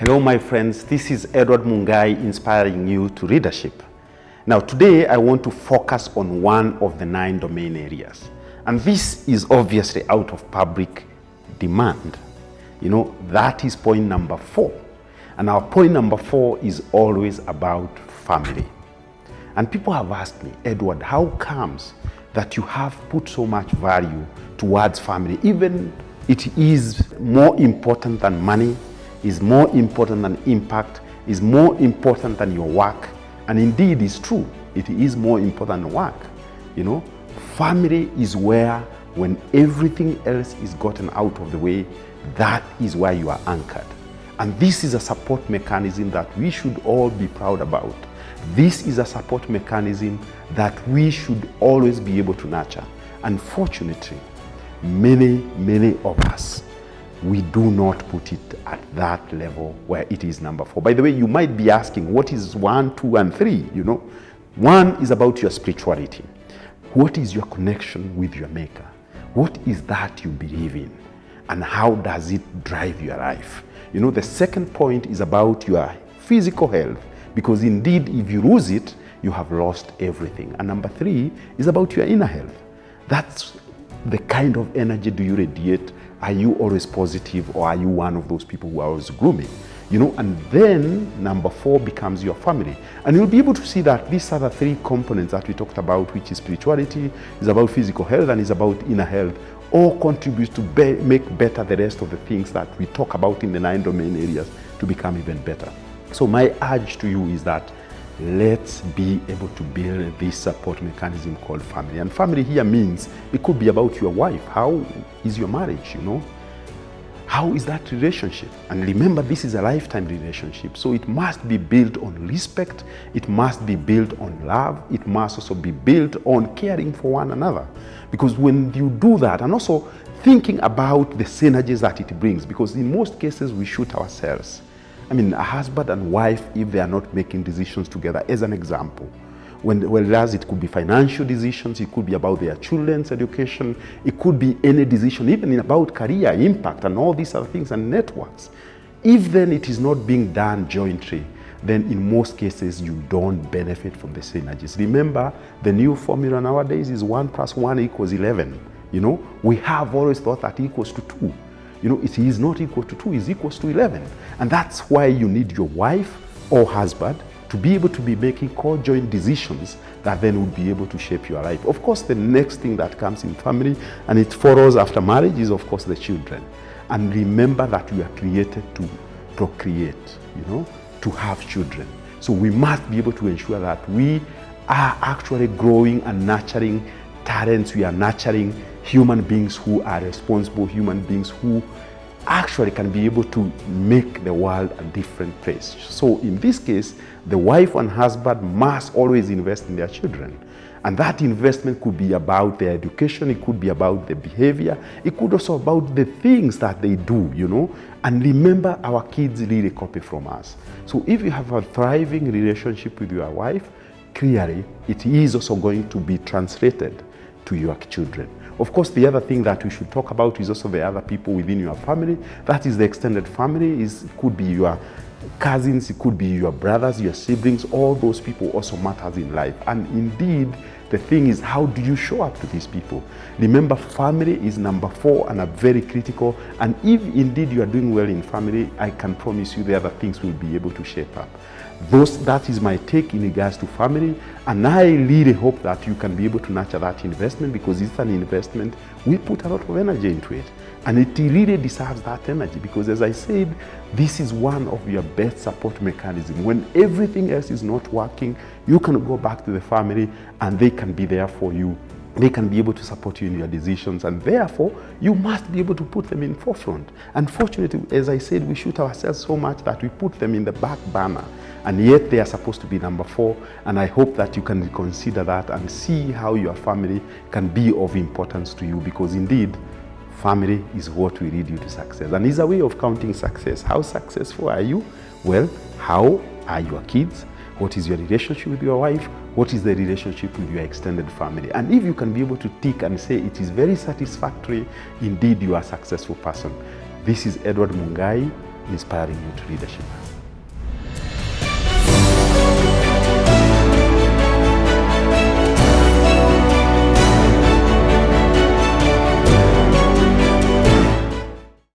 Hello my friends, this is Edward Mungai inspiring you to leadership. Now today I want to focus on one of the 9 domain areas, and this is obviously out of public demand. That is point number 4, and our point number 4 is always about family. And people have asked me, Edward, how comes that you have put so much value towards family, even it is more important than money, is more important than impact, is more important than your work. And indeed, it's true. It is more important than work. Family is where, when everything else is gotten out of the way, that is where you are anchored. And this is a support mechanism that we should all be proud about. This is a support mechanism that we should always be able to nurture. Unfortunately, many of us, we do not put it at that level where it is number 4. By the way, you might be asking, what is 1, 2, and 3? 1 is about your spirituality. What is your connection with your Maker? What is that you believe in? And how does it drive your life? The second point is about your physical health, because indeed, if you lose it, you have lost everything. And number 3 is about your inner health. That's the kind of energy do you radiate. Are you always positive, or are you one of those people who are always gloomy? And then number 4 becomes your family. And you'll be able to see that these are the 3 components that we talked about, which is spirituality, is about physical health, and is about inner health, all contribute to make better the rest of the things that we talk about in the 9 domain areas to become even better. So my urge to you is that let's be able to build this support mechanism called family. And family here means it could be about your wife. How is your marriage, How is that relationship? And remember, this is a lifetime relationship. So it must be built on respect. It must be built on love. It must also be built on caring for one another. Because when you do that, and also thinking about the synergies that it brings, because in most cases we shoot ourselves. A husband and wife, if they are not making decisions together, as an example, whereas it could be financial decisions, it could be about their children's education, it could be any decision, even about career impact and all these other things and networks. If then it is not being done jointly, then in most cases you don't benefit from the synergies. Remember, the new formula nowadays is 1 + 1 = 11. We have always thought that equals to 2. It is not equal to 2, it's equals to 11. And that's why you need your wife or husband to be able to be making co-joint decisions that then would be able to shape your life. Of course, the next thing that comes in family, and it follows after marriage, is of course the children. And remember that we are created to procreate, to have children. So we must be able to ensure that we are actually growing and nurturing talents. We are nurturing human beings who are responsible, human beings who actually can be able to make the world a different place. So in this case, the wife and husband must always invest in their children. And that investment could be about their education, it could be about the behavior, it could also about the things that they do, And remember, our kids really copy from us. So if you have a thriving relationship with your wife, clearly it is also going to be translated to your children. Of course, the other thing that we should talk about is also the other people within your family. That is the extended family. It could be your cousins, it could be your brothers, your siblings. All those people also matters in life. And indeed, the thing is, how do you show up to these people? Remember, family is number 4 and a very critical. And if indeed you are doing well in family, I can promise you the other things will be able to shape up. That is my take in regards to family, and I really hope that you can be able to nurture that investment, because it's an investment. We put a lot of energy into it, and it really deserves that energy, because as I said, this is one of your best support mechanisms. When everything else is not working, you can go back to the family and they can be there for you. They can be able to support you in your decisions, and therefore you must be able to put them in forefront. Unfortunately, as I said, we shoot ourselves so much that we put them in the back burner, and yet they are supposed to be number 4. And I hope that you can consider that and see how your family can be of importance to you, because indeed family is what will lead you to success, and is a way of counting success. How successful are you? Well, how are your kids? What is your relationship with your wife? What is the relationship with your extended family? And if you can be able to tick and say it is very satisfactory, indeed you are a successful person. This is Edward Mungai inspiring you to leadership.